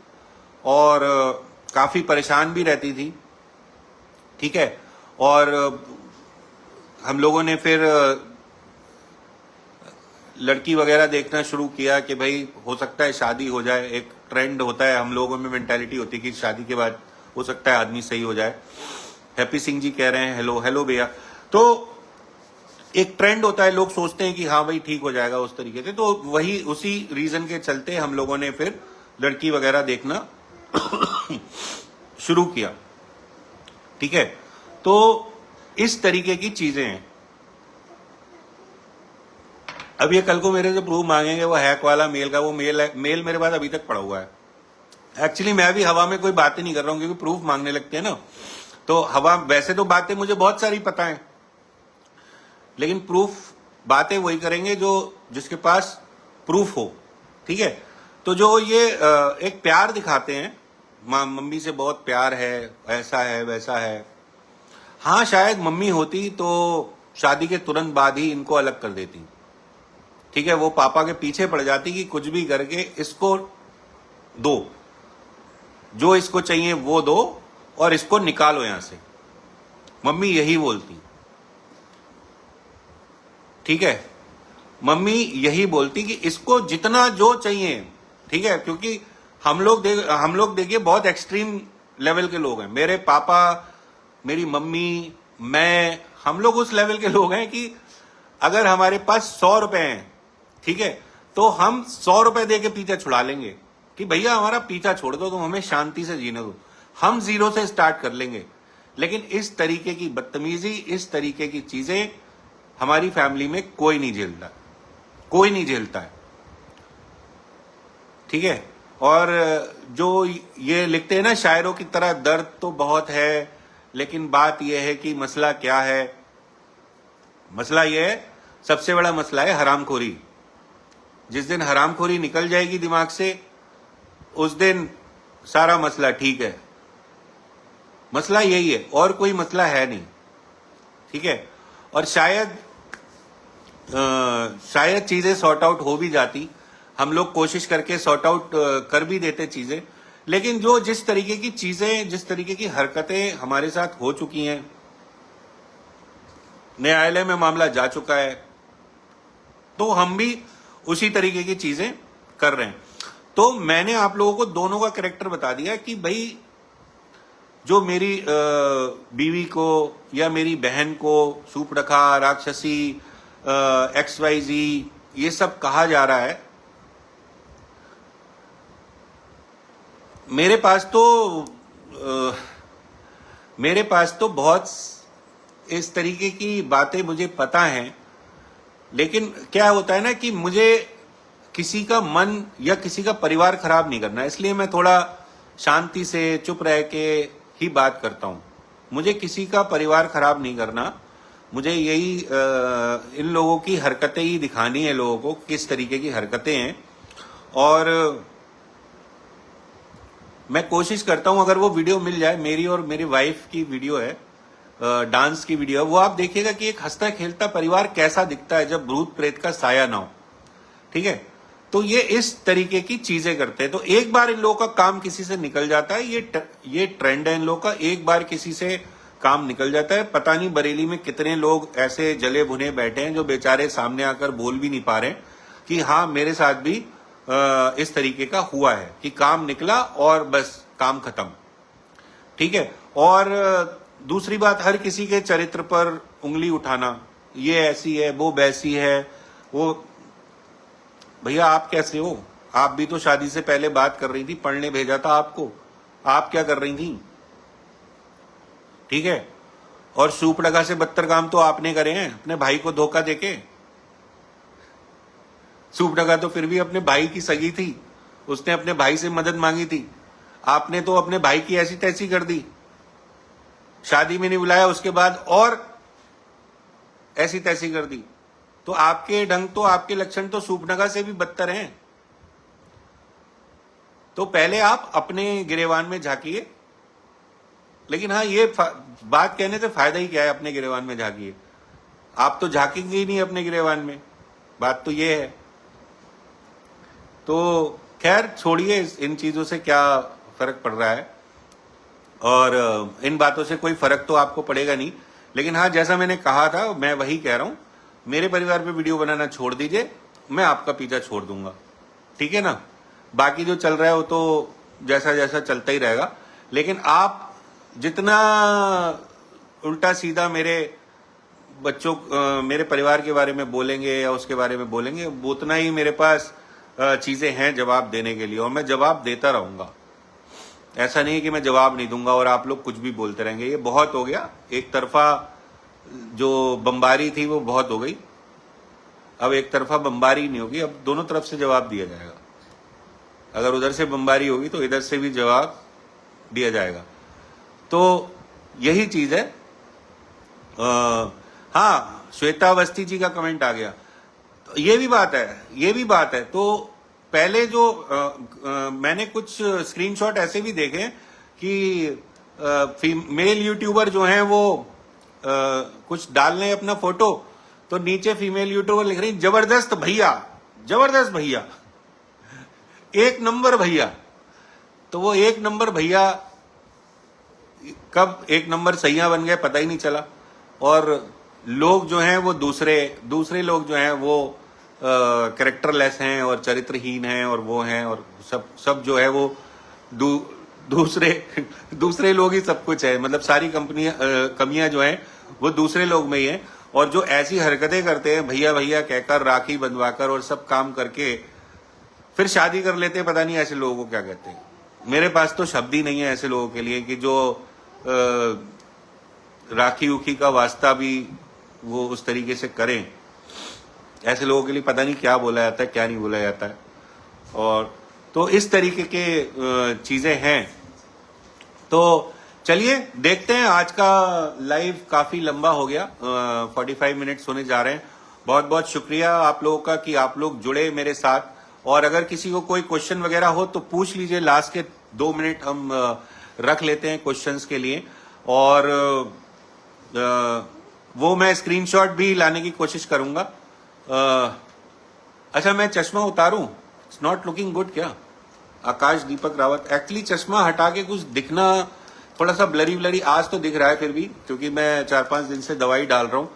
और काफी परेशान भी रहती थी, ठीक है। और हम लोगों ने फिर लड़की वगैरह देखना शुरू किया कि भाई हो सकता है शादी हो जाए। एक ट्रेंड होता है हम लोगों में, मेंटालिटी होती है कि शादी के बाद हो सकता है आदमी सही हो जाए। हैप्पी सिंह जी कह रहे हैं हेलो हेलो भैया। तो एक ट्रेंड होता है, लोग सोचते हैं कि हाँ भाई ठीक हो जाएगा उस तरीके से। तो वही उसी रीजन के चलते हम लोगों ने फिर लड़की वगैरह देखना शुरू किया, ठीक है। तो इस तरीके की चीजें हैं। अब ये कल को मेरे से प्रूफ मांगेंगे वो हैक वाला मेल का, वो मेल मेरे पास अभी तक पड़ा हुआ है। एक्चुअली मैं भी हवा में कोई बातें नहीं कर रहा हूं, क्योंकि प्रूफ मांगने लगते हैं ना, तो हवा, वैसे तो बातें मुझे बहुत सारी पता है, लेकिन प्रूफ बातें वही करेंगे जो जिसके पास प्रूफ हो, ठीक है। तो जो ये एक प्यार दिखाते हैं, मम्मी से बहुत प्यार है, ऐसा है वैसा है, हाँ शायद मम्मी होती तो शादी के तुरंत बाद ही इनको अलग कर देती, ठीक है। वो पापा के पीछे पड़ जाती कि कुछ भी करके इसको दो, जो इसको चाहिए वो दो, और इसको निकालो यहां से, मम्मी यही बोलती, ठीक है, मम्मी यही बोलती कि इसको जितना जो चाहिए, ठीक है, क्योंकि हम लोग देखिए बहुत एक्सट्रीम लेवल के लोग हैं। मेरे पापा, मेरी मम्मी, मैं, हम लोग उस लेवल के लोग हैं कि अगर हमारे पास 100 रुपए हैं, ठीक है, तो हम 100 रुपए दे के पीछा छुड़ा लेंगे कि भैया हमारा पीछा छोड़ दो, तुम हमें शांति से जीने दो, हम जीरो से स्टार्ट कर लेंगे। लेकिन इस तरीके की बदतमीजी, इस तरीके की चीजें हमारी फैमिली में कोई नहीं झेलता, कोई नहीं झेलता है, ठीक है। और जो ये लिखते हैं ना शायरों की तरह, दर्द तो बहुत है, लेकिन बात यह है कि मसला क्या है। मसला यह है, सबसे बड़ा मसला है हरामखोरी। जिस दिन हरामखोरी निकल जाएगी दिमाग से, उस दिन सारा मसला ठीक है। मसला यही है, और कोई मसला है नहीं, ठीक है। और शायद चीजें सॉर्ट आउट हो भी जाती, हम लोग कोशिश करके सॉर्ट आउट कर भी देते चीजें, लेकिन जो जिस तरीके की चीजें, जिस तरीके की हरकतें हमारे साथ हो चुकी हैं, न्यायालय में मामला जा चुका है, तो हम भी उसी तरीके की चीजें कर रहे हैं। तो मैंने आप लोगों को दोनों का कैरेक्टर बता दिया कि भाई जो मेरी बीवी को या मेरी बहन को सूपरखा, राक्षसी, XYZ ये सब कहा जा रहा है, मेरे पास तो बहुत इस तरीके की बातें मुझे पता हैं। लेकिन क्या होता है ना कि मुझे किसी का मन या किसी का परिवार खराब नहीं करना, इसलिए मैं थोड़ा शांति से चुप रह के ही बात करता हूं। मुझे किसी का परिवार खराब नहीं करना, मुझे यही इन लोगों की हरकतें ही दिखानी है, लोगों को किस तरीके की हरकतें हैं। और मैं कोशिश करता हूं, अगर वो वीडियो मिल जाए, मेरी और मेरी वाइफ की वीडियो है, डांस की वीडियो, वो आप देखिएगा कि एक हंसता खेलता परिवार कैसा दिखता है जब भूत प्रेत का साया ना हो, ठीक है। तो ये इस तरीके की चीजें करते हैं। तो एक बार इन लोगों का काम किसी से निकल जाता है, ये ट्रेंड है इन लोगों का, एक बार किसी से काम निकल जाता है। पता नहीं बरेली में कितने लोग ऐसे जले भुने बैठे हैं जो बेचारे सामने आकर बोल भी नहीं पा रहे कि हाँ मेरे साथ भी इस तरीके का हुआ है, कि काम निकला और बस काम खत्म, ठीक है। और दूसरी बात, हर किसी के चरित्र पर उंगली उठाना, ये ऐसी है, वो वैसी है, वो भैया आप कैसे हो? आप भी तो शादी से पहले बात कर रही थी, पढ़ने भेजा था आपको, आप क्या कर रही थी, ठीक है। और सूपडगा से बदतर काम तो आपने करे हैं, अपने भाई को धोखा देके। सूपडगा तो फिर भी अपने भाई की सगी थी, उसने अपने भाई से मदद मांगी थी, आपने तो अपने भाई की ऐसी तैसी कर दी, शादी में नहीं बुलाया, उसके बाद और ऐसी तैसी कर दी। तो आपके ढंग तो, आपके लक्षण तो सूपडगा से भी बदतर हैं। तो पहले आप अपने गिरेवान में झांकिए। लेकिन हाँ, ये बात कहने से फायदा ही क्या है, अपने गिरेवान में झांकिए, आप तो झांकेंगे ही नहीं अपने गिरेवान में, बात तो ये है। तो खैर छोड़िए, इन चीजों से क्या फर्क पड़ रहा है, और इन बातों से कोई फर्क तो आपको पड़ेगा नहीं। लेकिन हाँ, जैसा मैंने कहा था, मैं वही कह रहा हूं, मेरे परिवार पे वीडियो बनाना छोड़ दीजिए, मैं आपका पीछा छोड़ दूंगा, ठीक है ना। बाकी जो चल रहा है वो तो जैसा जैसा चलता ही रहेगा। लेकिन आप जितना उल्टा सीधा मेरे बच्चों, मेरे परिवार के बारे में बोलेंगे या उसके बारे में बोलेंगे, उतना ही मेरे पास चीजें हैं जवाब देने के लिए, और मैं जवाब देता रहूंगा। ऐसा नहीं है कि मैं जवाब नहीं दूंगा और आप लोग कुछ भी बोलते रहेंगे, ये बहुत हो गया। एक तरफा जो बमबारी थी वो बहुत हो गई, अब एक तरफा बमबारी नहीं होगी, अब दोनों तरफ से जवाब दिया जाएगा। अगर उधर से बमबारी होगी तो इधर से भी जवाब दिया जाएगा। तो यही चीज है। हाँ, श्वेता अवस्थी जी का कमेंट आ गया, तो ये भी बात है। तो पहले जो मैंने कुछ स्क्रीनशॉट ऐसे भी देखे कि फीमेल यूट्यूबर जो हैं वो कुछ डाल रहे हैं अपना फोटो, तो नीचे फीमेल यूट्यूबर लिख रही जबरदस्त भैया, जबरदस्त भैया, एक नंबर भैया। तो वो एक नंबर भैया कब एक नंबर सैया बन गए पता ही नहीं चला। और लोग जो हैं वो दूसरे लोग जो हैं वो कैरेक्टरलेस हैं और चरित्रहीन हैं और वो हैं, और सब जो है वो दूसरे दूसरे लोग ही सब कुछ है। मतलब सारी कमियां जो हैं वो दूसरे लोग में ही है। और जो ऐसी हरकतें करते हैं भैया भैया कहकर, राखी बंधवाकर और सब काम करके फिर शादी कर लेते हैं, पता नहीं ऐसे लोगों को क्या कहते हैं। मेरे पास तो शब्द ही नहीं है ऐसे लोगों के लिए कि जो राखी उखी का वास्ता भी वो उस तरीके से करें। ऐसे लोगों के लिए पता नहीं क्या बोला जाता है, क्या नहीं बोला जाता है। और तो इस तरीके के चीजें हैं। तो चलिए देखते हैं। आज का लाइव काफी लंबा हो गया, 45 मिनट्स होने जा रहे हैं। बहुत बहुत शुक्रिया आप लोगों का कि आप लोग जुड़े मेरे साथ। और अगर किसी को कोई क्वेश्चन वगैरह हो तो पूछ लीजिए। लास्ट के 2 मिनट हम रख लेते हैं क्वेश्चंस के लिए। और वो मैं स्क्रीनशॉट भी लाने की कोशिश करूंगा। अच्छा, मैं चश्मा उतारूं? इट्स नॉट लुकिंग गुड क्या? आकाश दीपक रावत, एक्चुअली चश्मा हटा के कुछ दिखना थोड़ा सा ब्लरी ब्लरी आज तो दिख रहा है फिर भी, क्योंकि मैं 4-5 दिन से दवाई डाल रहा हूं।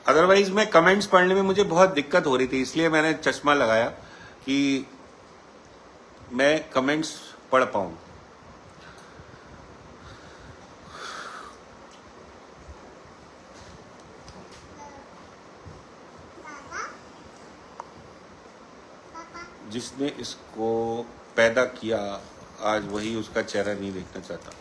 अदरवाइज मैं कमेंट्स पढ़ने में मुझे बहुत दिक्कत हो रही थी, इसलिए मैंने चश्मा लगाया कि मैं कमेंट्स पढ़ पाऊं। जिसने इसको पैदा किया आज वही उसका चेहरा नहीं देखना चाहता।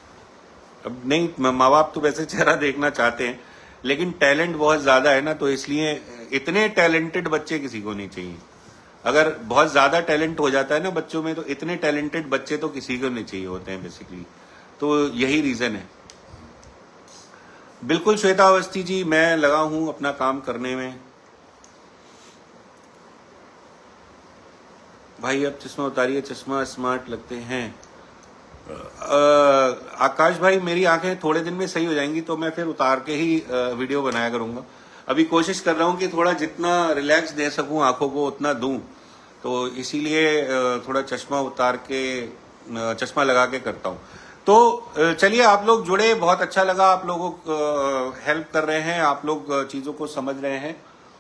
अब नहीं, माँ बाप तो वैसे चेहरा देखना चाहते हैं, लेकिन टैलेंट बहुत ज्यादा है ना, तो इसलिए इतने टैलेंटेड बच्चे किसी को नहीं चाहिए। अगर बहुत ज्यादा टैलेंट हो जाता है ना बच्चों में, तो इतने टैलेंटेड बच्चे तो किसी को नहीं चाहिए होते हैं बेसिकली। तो यही रीजन है। बिल्कुल श्वेता अवस्थी जी, मैं लगा हूं अपना काम करने में। भाई अब चश्मा उतारिए, चश्मा स्मार्ट लगते हैं। आकाश भाई, मेरी आंखें थोड़े दिन में सही हो जाएंगी तो मैं फिर उतार के ही वीडियो बनाया करूंगा। अभी कोशिश कर रहा हूं कि थोड़ा जितना रिलैक्स दे सकूं आंखों को उतना दूं, तो इसीलिए थोड़ा चश्मा उतार के चश्मा लगा के करता हूं। तो चलिए, आप लोग जुड़े, बहुत अच्छा लगा। आप लोगों को हेल्प कर रहे हैं, आप लोग चीजों को समझ रहे हैं।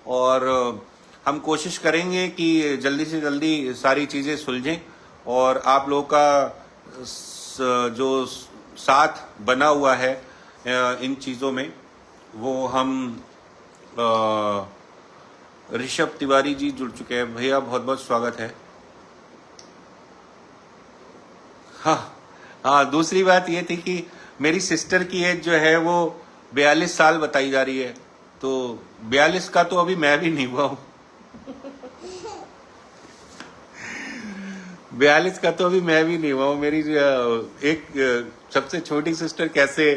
और हम कोशिश करेंगे कि जल्दी से जल्दी सारी चीजें सुलझें। और आप लोगों का जो साथ बना हुआ है इन चीजों में, वो हम ऋषभ तिवारी जी जुड़ चुके हैं। भैया बहुत बहुत स्वागत है। हाँ, दूसरी बात ये थी कि मेरी सिस्टर की एज जो है वो 42 साल बताई जा रही है। तो 42 का तो अभी मैं भी नहीं हुआ हूं। 42 का तो अभी मैं भी नहीं हुआ हूं। मेरी एक सबसे छोटी सिस्टर कैसे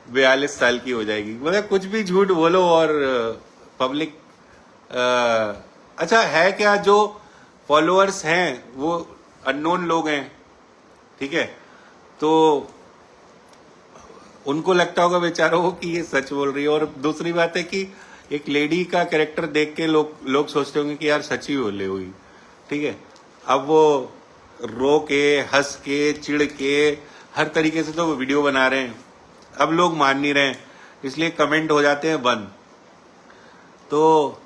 42 साल की हो जाएगी? मतलब कुछ भी झूठ बोलो और पब्लिक अच्छा है क्या, जो फॉलोअर्स हैं वो अननोन लोग हैं, ठीक है, तो उनको लगता होगा बेचारों को कि ये सच बोल रही है। और दूसरी बात है कि एक लेडी का कैरेक्टर देख के लोग सोचते होंगे कि यार सच ही बोल रही होगी, ठीक है। अब वो रो के, हंस के, चिढ़ के, हर तरीके से तो वो वीडियो बना रहे हैं। अब लोग मान नहीं रहे हैं, इसलिए कमेंट हो जाते हैं बंद। तो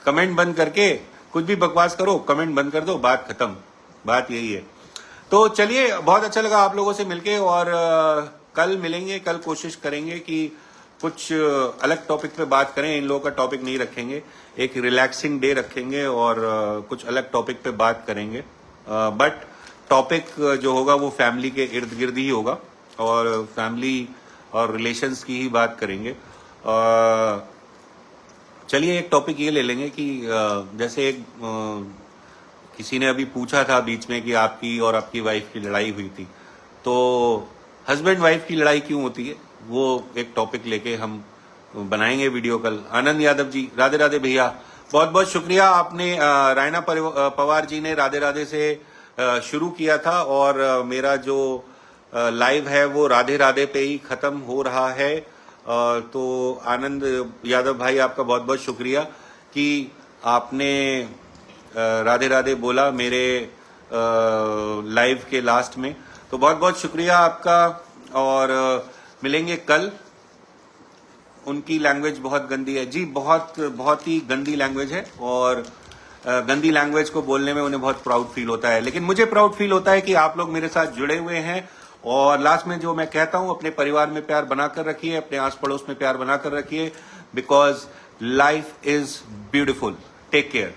कमेंट बंद करके कुछ भी बकवास करो, कमेंट बंद कर दो, बात खत्म। बात यही है। तो चलिए, बहुत अच्छा लगा आप लोगों से मिलके। और कल मिलेंगे, कल कोशिश करेंगे कि कुछ अलग टॉपिक पे बात करें। इन लोगों का टॉपिक नहीं रखेंगे, एक रिलैक्सिंग डे रखेंगे और कुछ अलग टॉपिक पे बात करेंगे। बट टॉपिक जो होगा वो फैमिली के इर्द गिर्द ही होगा और फैमिली और रिलेशंस की ही बात करेंगे। चलिए, एक टॉपिक ये ले लेंगे कि जैसे एक किसी ने अभी पूछा था बीच में कि आपकी और आपकी वाइफ की लड़ाई हुई थी, तो हस्बैंड वाइफ की लड़ाई क्यों होती है, वो एक टॉपिक लेके हम बनाएंगे वीडियो कल। आनंद यादव जी, राधे राधे भैया, बहुत बहुत शुक्रिया। आपने रायना पवार जी ने राधे राधे से शुरू किया था और मेरा जो लाइव है वो राधे राधे पे ही खत्म हो रहा है। तो आनंद यादव भाई, आपका बहुत बहुत शुक्रिया कि आपने राधे राधे बोला मेरे लाइव के लास्ट में। तो बहुत बहुत शुक्रिया आपका। और मिलेंगे कल। उनकी लैंग्वेज बहुत गंदी है जी, बहुत ही गंदी लैंग्वेज है, और गंदी लैंग्वेज को बोलने में उन्हें बहुत प्राउड फील होता है। लेकिन मुझे प्राउड फील होता है कि आप लोग मेरे साथ जुड़े हुए हैं। और लास्ट में जो मैं कहता हूं, अपने परिवार में प्यार बनाकर रखिए, अपने आस पड़ोस में प्यार बनाकर रखिए, because life is beautiful. Take care.